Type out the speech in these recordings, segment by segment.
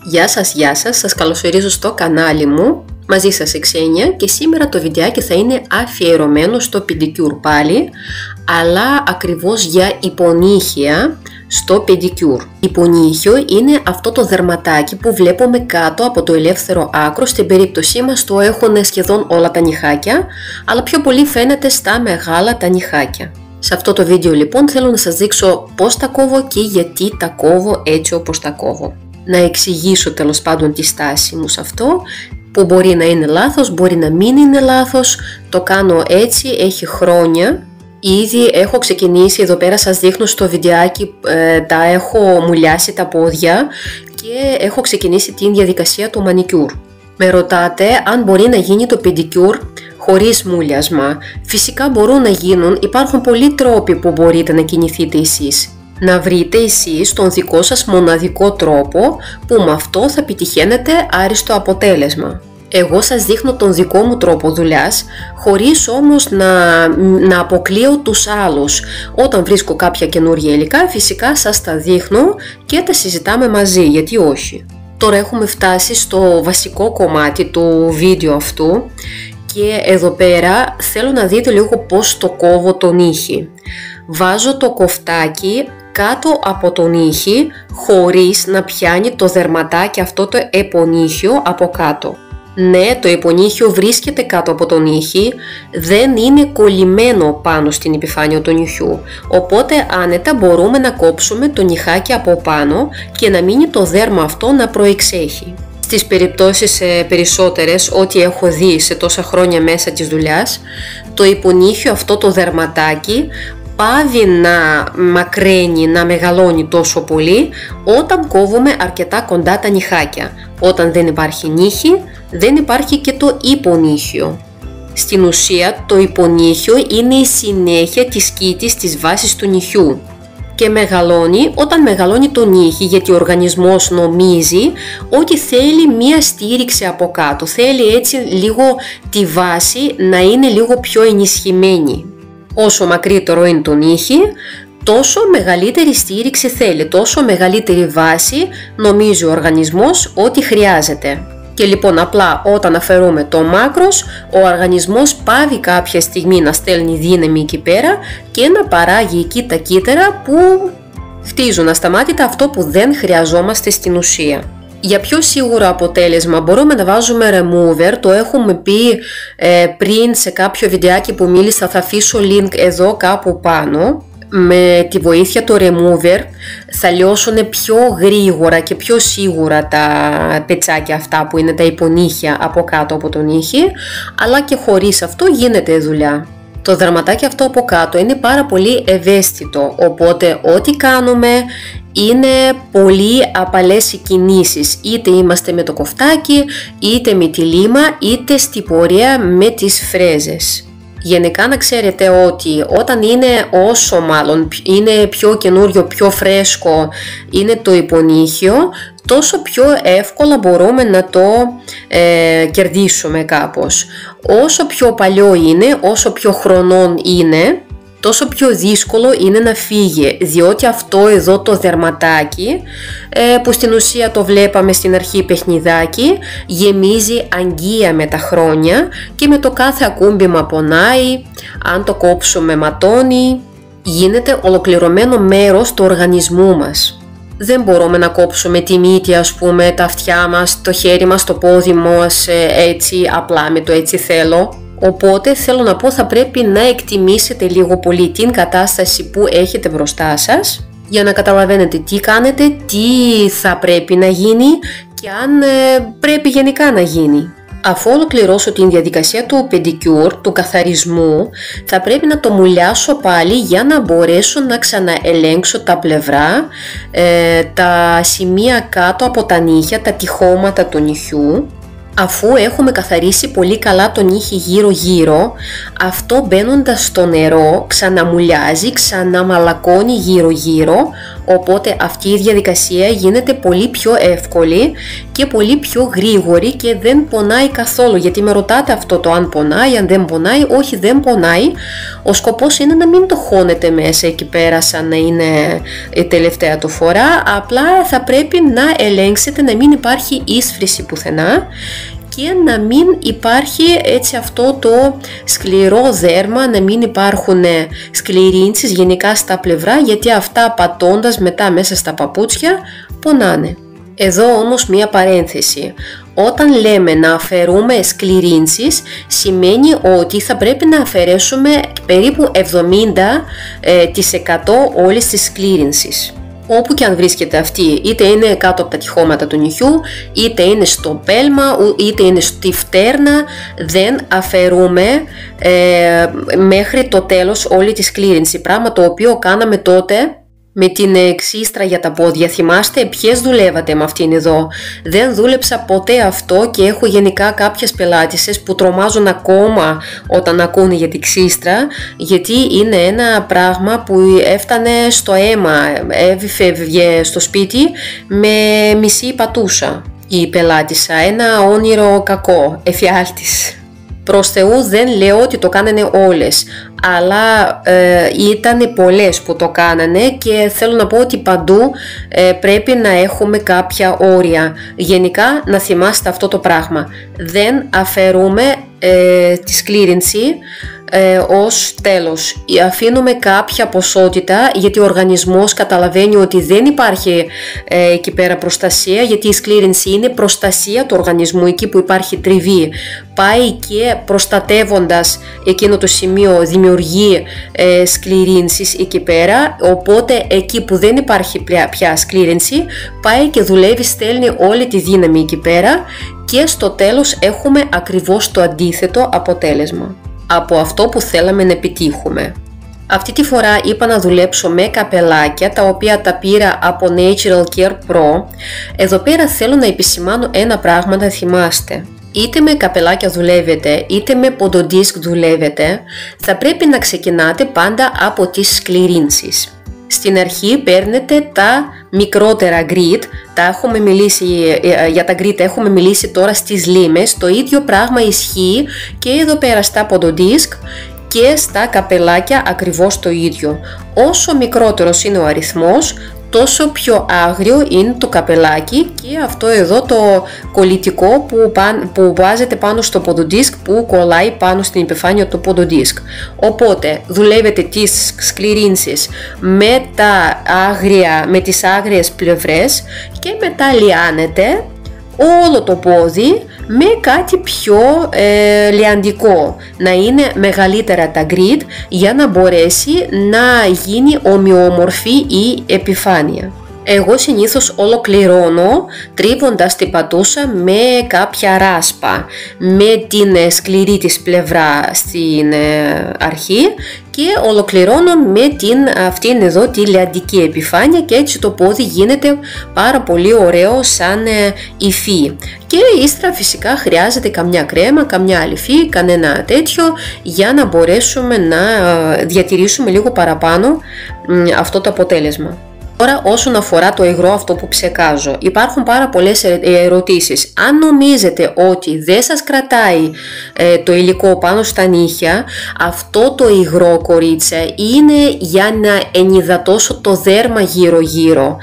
Γεια σας, σας καλωσορίζω στο κανάλι μου. Μαζί σας η Ξένια και σήμερα το βιντεάκι θα είναι αφιερωμένο στο pedicure πάλι, αλλά ακριβώς για υπονύχια στο pedicure. Υπονύχιο είναι αυτό το δερματάκι που βλέπουμε κάτω από το ελεύθερο άκρο. Στην περίπτωσή μας το έχουν σχεδόν όλα τα νυχάκια, αλλά πιο πολύ φαίνεται στα μεγάλα τα νυχάκια. Σε αυτό το βίντεο λοιπόν θέλω να σας δείξω πώς τα κόβω και γιατί τα κόβω έτσι όπως τα κόβω. Να εξηγήσω τέλος πάντων τη στάση μου σε αυτό, που μπορεί να είναι λάθος, μπορεί να μην είναι λάθος, το κάνω έτσι, έχει χρόνια. Ήδη έχω ξεκινήσει, εδώ πέρα σας δείχνω στο βιντεάκι, τα έχω μουλιάσει τα πόδια και έχω ξεκινήσει την διαδικασία του μανικιούρ. Με ρωτάτε αν μπορεί να γίνει το pedicure χωρίς μουλιασμα. Φυσικά μπορούν να γίνουν, υπάρχουν πολλοί τρόποι που μπορείτε να κινηθείτε εσείς. Να βρείτε εσείς τον δικό σας μοναδικό τρόπο που με αυτό θα επιτυχαίνετε άριστο αποτέλεσμα. Εγώ σας δείχνω τον δικό μου τρόπο δουλειάς, χωρίς όμως να αποκλείω τους άλλους. Όταν βρίσκω κάποια καινούργια υλικά, φυσικά σας τα δείχνω και τα συζητάμε μαζί, γιατί όχι. Τώρα έχουμε φτάσει στο βασικό κομμάτι του βίντεο αυτού και εδώ πέρα θέλω να δείτε λίγο πώς το κόβω τον ήχη. Βάζω το κοφτάκι κάτω από τον ήχη χωρίς να πιάνει το δερματάκι αυτό το επονύχιο από κάτω. Ναι, το επονύχιο βρίσκεται κάτω από τον ήχη, δεν είναι κολλημένο πάνω στην επιφάνεια του νυχιού, οπότε άνετα μπορούμε να κόψουμε το νυχάκι από πάνω και να μείνει το δέρμα αυτό να προεξέχει. Στις περιπτώσεις περισσότερες, ό,τι έχω δει σε τόσα χρόνια μέσα της δουλειάς, το υπονύχιο αυτό το δερματάκι πάβει να μακραίνει, να μεγαλώνει τόσο πολύ όταν κόβουμε αρκετά κοντά τα νυχάκια. Όταν δεν υπάρχει νύχι, δεν υπάρχει και το υπονύχιο. Στην ουσία το υπονύχιο είναι η συνέχεια της κήτης της βάσης του νυχιού και μεγαλώνει όταν μεγαλώνει το νύχι, γιατί ο οργανισμός νομίζει ότι θέλει μία στήριξη από κάτω, θέλει έτσι λίγο τη βάση να είναι λίγο πιο ενισχυμένη. Όσο μακρύτερο είναι το νύχι, τόσο μεγαλύτερη στήριξη θέλει, τόσο μεγαλύτερη βάση νομίζει ο οργανισμός ότι χρειάζεται. Και λοιπόν απλά όταν αφαιρούμε το μάκρος, ο οργανισμός πάβει κάποια στιγμή να στέλνει δύναμη εκεί πέρα και να παράγει εκεί τα κύτταρα που χτίζουν ασταμάτητα αυτό που δεν χρειαζόμαστε στην ουσία. Για πιο σίγουρο αποτέλεσμα μπορούμε να βάζουμε remover, το έχουμε πει πριν σε κάποιο βιντεάκι που μίλησα, θα αφήσω link εδώ κάπου πάνω. Με τη βοήθεια του remover θα λιώσουν πιο γρήγορα και πιο σίγουρα τα πετσάκια αυτά που είναι τα υπονύχια από κάτω από τον ήχη, αλλά και χωρίς αυτό γίνεται δουλειά. Το δερματάκι αυτό από κάτω είναι πάρα πολύ ευαίσθητο, οπότε ό,τι κάνουμε είναι πολύ απαλές οι κινήσεις, είτε είμαστε με το κοφτάκι, είτε με τη λίμα, είτε στη πορεία με τις φρέζες. Γενικά να ξέρετε ότι όταν όσο είναι πιο καινούριο, πιο φρέσκο είναι το υπονύχιο, τόσο πιο εύκολα μπορούμε να το κερδίσουμε κάπως. Όσο πιο παλιό είναι, όσο πιο χρονών είναι, τόσο πιο δύσκολο είναι να φύγει, διότι αυτό εδώ το δερματάκι, που στην ουσία το βλέπαμε στην αρχή παιχνιδάκι, γεμίζει αγκία με τα χρόνια και με το κάθε ακούμπημα πονάει, αν το κόψουμε ματώνει, γίνεται ολοκληρωμένο μέρος του οργανισμού μας. Δεν μπορούμε να κόψουμε τη μύτη, ας πούμε, τα αυτιά μας, το χέρι μας, το πόδι μας έτσι απλά με το έτσι θέλω. Οπότε θέλω να πω, θα πρέπει να εκτιμήσετε λίγο πολύ την κατάσταση που έχετε μπροστά σας για να καταλαβαίνετε τι κάνετε, τι θα πρέπει να γίνει και αν πρέπει γενικά να γίνει. Αφού ολοκληρώσω την διαδικασία του pedicure, του καθαρισμού, θα πρέπει να το μουλιάσω πάλι για να μπορέσω να ξαναελέγξω τα πλευρά, τα σημεία κάτω από τα νύχια, τα τυχώματα του νυχιού. Αφού έχουμε καθαρίσει πολύ καλά τον νύχι γύρω-γύρω, αυτό μπαίνοντας στο νερό ξαναμουλιάζει, ξαναμαλακώνει γύρω-γύρω, οπότε αυτή η διαδικασία γίνεται πολύ πιο εύκολη και πολύ πιο γρήγορη και δεν πονάει καθόλου. Γιατί με ρωτάτε αυτό το αν πονάει, αν δεν πονάει. Όχι, δεν πονάει. Ο σκοπός είναι να μην το χώνετε μέσα εκεί πέρα σαν να είναι η τελευταία του φορά, απλά θα πρέπει να ελέγξετε να μην υπάρχει ίσφρηση πουθενά και να μην υπάρχει έτσι αυτό το σκληρό δέρμα, να μην υπάρχουν σκληρίνσεις γενικά στα πλευρά, γιατί αυτά πατώντας μετά μέσα στα παπούτσια πονάνε. Εδώ όμως μία παρένθεση. Όταν λέμε να αφαιρούμε σκληρίνσεις, σημαίνει ότι θα πρέπει να αφαιρέσουμε περίπου 70% όλης της σκλήρινσης. Όπου και αν βρίσκεται αυτή, είτε είναι κάτω από τα τυχώματα του νυχιού, είτε είναι στο πέλμα, είτε είναι στη φτέρνα, δεν αφαιρούμε μέχρι το τέλος όλη τη σκλήρινση. Πράγμα το οποίο κάναμε τότε με την ξύστρα για τα πόδια. Θυμάστε ποιες δουλεύατε με αυτήν εδώ? Δεν δούλεψα ποτέ αυτό και έχω γενικά κάποιες πελάτισσες που τρομάζουν ακόμα όταν ακούνε για την ξύστρα, γιατί είναι ένα πράγμα που έφτανε στο αίμα, έβγε στο σπίτι με μισή πατούσα η πελάτισσα, ένα όνειρο κακό, εφιάλτης. Προς Θεού δεν λέω ότι το κάνανε όλες, αλλά ήταν πολλές που το κάνανε και θέλω να πω ότι παντού πρέπει να έχουμε κάποια όρια. Γενικά να θυμάστε αυτό το πράγμα. Δεν αφαιρούμε τη σκλήρινση ως τέλος. Αφήνουμε κάποια ποσότητα, γιατί ο οργανισμός καταλαβαίνει ότι δεν υπάρχει εκεί πέρα προστασία, γιατί η σκλήρινση είναι προστασία του οργανισμού. Εκεί που υπάρχει τριβή πάει και προστατεύοντας εκείνο το σημείο δημιουργεί σκληρίνσεις εκεί πέρα, οπότε εκεί που δεν υπάρχει πια σκλήρινση πάει και δουλεύει, στέλνει όλη τη δύναμη εκεί πέρα και στο τέλος έχουμε ακριβώς το αντίθετο αποτέλεσμα από αυτό που θέλαμε να επιτύχουμε. Αυτή τη φορά είπα να δουλέψω με καπελάκια, τα οποία τα πήρα από Natural Care Pro. Εδώ πέρα θέλω να επισημάνω ένα πράγμα να θυμάστε. Είτε με καπελάκια δουλεύετε, είτε με ποντοντίσκ δουλεύετε, θα πρέπει να ξεκινάτε πάντα από τις σκληρίνσεις. Στην αρχή παίρνετε τα μικρότερα grit, για τα grit έχουμε μιλήσει τώρα στις λίμες, το ίδιο πράγμα ισχύει και εδώ πέρα στα ποντοντίσκ και στα καπελάκια ακριβώς το ίδιο. Όσο μικρότερος είναι ο αριθμός, τόσο πιο άγριο είναι το καπελάκι και αυτό εδώ το κολλητικό που βάζετε πάνω στο ποντοντίσκ, που κολλάει πάνω στην επιφάνεια του ποντοντίσκ. Οπότε δουλεύετε τις σκληρίνσεις με τις άγριες πλευρές και μετά λιάνετε όλο το πόδι με κάτι πιο λιαντικό, να είναι μεγαλύτερα τα grit για να μπορέσει να γίνει ομοιόμορφη η επιφάνεια. Εγώ συνήθως ολοκληρώνω τρίβοντας την πατούσα με κάποια ράσπα, με την σκληρή της πλευρά στην αρχή και ολοκληρώνω με αυτήν εδώ τη λιαντική επιφάνεια και έτσι το πόδι γίνεται πάρα πολύ ωραίο σαν υφή. Και ύστερα φυσικά χρειάζεται καμιά κρέμα, καμιά άλλη υφή, κανένα τέτοιο για να μπορέσουμε να διατηρήσουμε λίγο παραπάνω αυτό το αποτέλεσμα. Τώρα όσον αφορά το υγρό αυτό που ψεκάζω, υπάρχουν πάρα πολλές ερωτήσεις. Αν νομίζετε ότι δεν σας κρατάει το υλικό πάνω στα νύχια, αυτό το υγρό, κορίτσια, είναι για να ενυδατώσω το δέρμα γύρω-γύρω.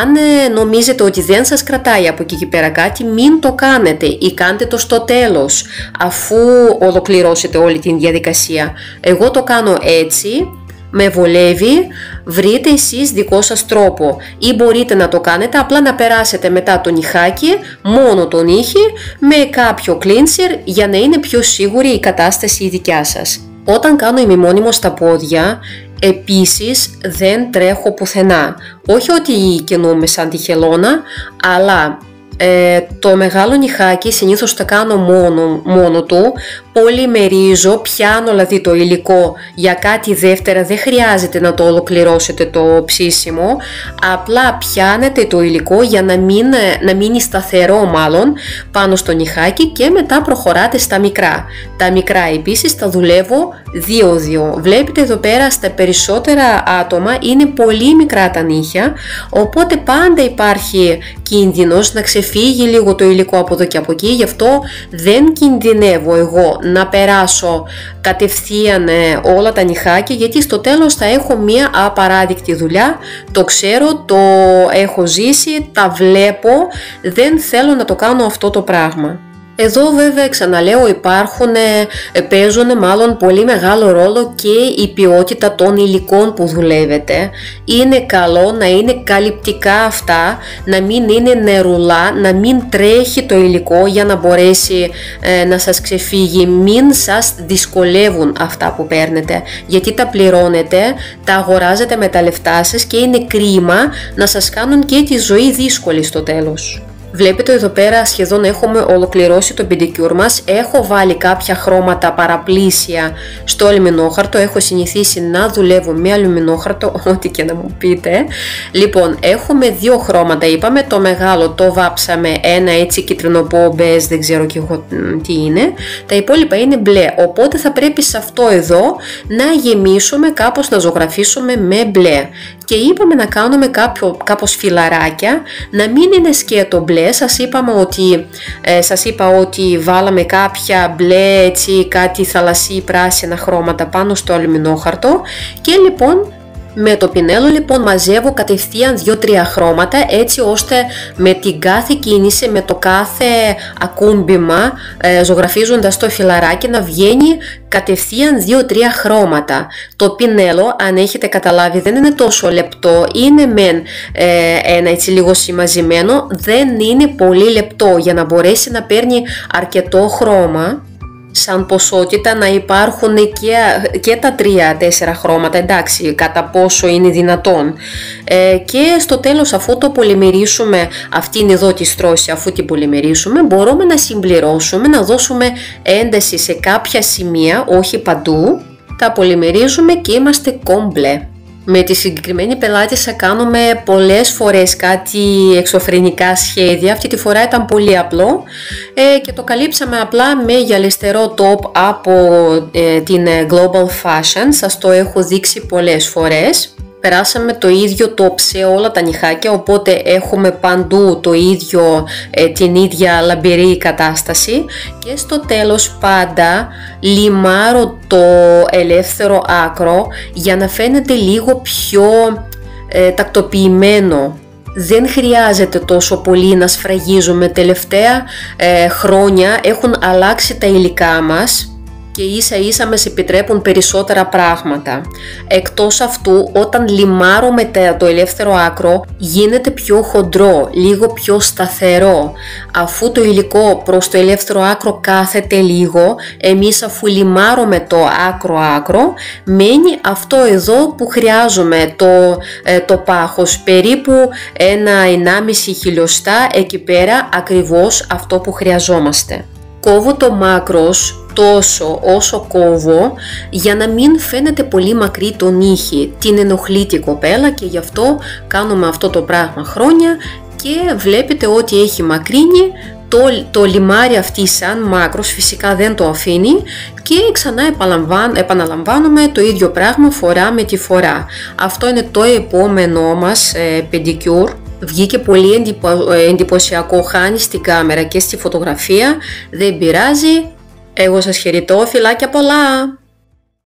Αν νομίζετε ότι δεν σας κρατάει από εκεί και πέρα κάτι, μην το κάνετε ή κάντε το στο τέλος, αφού ολοκληρώσετε όλη την διαδικασία. Εγώ το κάνω έτσι. Με βολεύει, βρείτε εσείς δικό σας τρόπο ή μπορείτε να το κάνετε απλά να περάσετε μετά το νυχάκι, μόνο το νύχι, με κάποιο cleanser για να είναι πιο σίγουρη η κατάσταση η δικιά σας. Όταν κάνω ημιμόνιμο στα πόδια, επίσης δεν τρέχω πουθενά. Όχι ότι κινούμαι σαν τη χελώνα, αλλά το μεγάλο νυχάκι συνήθως το κάνω μόνο του, πολυμερίζω, πιάνω δηλαδή το υλικό για κάτι δεύτερα, δεν χρειάζεται να το ολοκληρώσετε το ψήσιμο, απλά πιάνετε το υλικό για να μείνει σταθερό μάλλον πάνω στο νυχάκι και μετά προχωράτε στα μικρά. Τα μικρά επίσης τα δουλεύω 2-2. Βλέπετε εδώ πέρα στα περισσότερα άτομα είναι πολύ μικρά τα νύχια, οπότε πάντα υπάρχει κίνδυνος να ξεφύγει λίγο το υλικό από εδώ και από εκεί, γι' αυτό δεν κινδυνεύω εγώ να περάσω κατευθείαν όλα τα νυχάκια, γιατί στο τέλος θα έχω μία απαράδεκτη δουλειά, το ξέρω, το έχω ζήσει, τα βλέπω, δεν θέλω να το κάνω αυτό το πράγμα. Εδώ βέβαια ξαναλέω παίζουν μάλλον πολύ μεγάλο ρόλο και η ποιότητα των υλικών που δουλεύετε. Είναι καλό να είναι καλυπτικά αυτά, να μην είναι νερουλά, να μην τρέχει το υλικό για να μπορέσει να σας ξεφύγει, μην σας δυσκολεύουν αυτά που παίρνετε, γιατί τα πληρώνετε, τα αγοράζετε με τα λεφτά σας και είναι κρίμα να σας κάνουν και τη ζωή δύσκολη στο τέλος. Βλέπετε εδώ πέρα σχεδόν έχουμε ολοκληρώσει το πεντικιούρ μας. Έχω βάλει κάποια χρώματα παραπλήσια στο αλουμινόχαρτο. Έχω συνηθίσει να δουλεύω με αλουμινόχαρτο, ό,τι και να μου πείτε. Λοιπόν, έχουμε δύο χρώματα είπαμε. Το μεγάλο το βάψαμε, ένα έτσι κυτρινοπό μπέζ, δεν ξέρω και εγώ τι είναι. Τα υπόλοιπα είναι μπλε, οπότε θα πρέπει σε αυτό εδώ να γεμίσουμε κάπως, να ζωγραφίσουμε με μπλε. Και είπαμε να κάνουμε κάπως φυλαράκια, να μην είναι σκέτο μπλε. Σας είπα ότι βάλαμε κάποια μπλε, έτσι, κάτι θαλασσί πράσινα χρώματα πάνω στο αλουμινόχαρτο και λοιπόν με το πινέλο λοιπόν μαζεύω κατευθείαν 2-3 χρώματα, έτσι ώστε με την κάθε κίνηση, με το κάθε ακούμπημα ζωγραφίζοντας το φυλαράκι να βγαίνει κατευθείαν 2-3 χρώματα. Το πινέλο, αν έχετε καταλάβει, δεν είναι τόσο λεπτό, είναι μεν ένα έτσι λίγο συμμαζεμένο, δεν είναι πολύ λεπτό για να μπορέσει να παίρνει αρκετό χρώμα. Σαν ποσότητα να υπάρχουν και τα 3-4 χρώματα, εντάξει, κατά πόσο είναι δυνατόν. Και στο τέλος, αφού το πολυμερίσουμε, αυτήν εδώ τη στρώση, αφού την πολυμερίσουμε, μπορούμε να συμπληρώσουμε, να δώσουμε ένταση σε κάποια σημεία, όχι παντού. Τα πολυμερίζουμε και είμαστε κομπλέ. Με τη συγκεκριμένη πελάτησα κάνουμε πολλές φορές κάτι εξωφρενικά σχέδια. Αυτή τη φορά ήταν πολύ απλό και το καλύψαμε απλά με γυαλιστερό top από την Global Fashion. Σας το έχω δείξει πολλές φορές. Περάσαμε το ίδιο top σε όλα τα νυχάκια, οπότε έχουμε παντού το ίδιο, την ίδια λαμπερή κατάσταση και στο τέλος πάντα λιμάρω το ελεύθερο άκρο για να φαίνεται λίγο πιο τακτοποιημένο. Δεν χρειάζεται τόσο πολύ να σφραγίζουμε, τελευταία χρόνια έχουν αλλάξει τα υλικά μας και ίσα ίσα μας επιτρέπουν περισσότερα πράγματα. Εκτός αυτού, όταν λιμάρουμε το ελεύθερο άκρο, γίνεται πιο χοντρό, λίγο πιο σταθερό. Αφού το υλικό προς το ελεύθερο άκρο κάθεται λίγο, εμείς αφού λιμάρουμε το άκρο, μένει αυτό εδώ που χρειάζομαι, το πάχος, περίπου 1,5 χιλιοστά, εκεί πέρα ακριβώς αυτό που χρειαζόμαστε. Κόβω το μάκρος τόσο όσο κόβω για να μην φαίνεται πολύ μακρύ το νύχι. Την ενοχλεί την κοπέλα και γι' αυτό κάνουμε αυτό το πράγμα χρόνια και βλέπετε ότι έχει μακρύνει. Το λιμάρι αυτή σαν μάκρος φυσικά δεν το αφήνει και ξανά επαναλαμβάνουμε το ίδιο πράγμα φορά με τη φορά. Αυτό είναι το επόμενό μας πεντικιούρ. Βγήκε πολύ εντυπωσιακό, χάνει στην κάμερα και στη φωτογραφία, δεν πειράζει. Εγώ σας χαιρετώ, φιλάκια πολλά!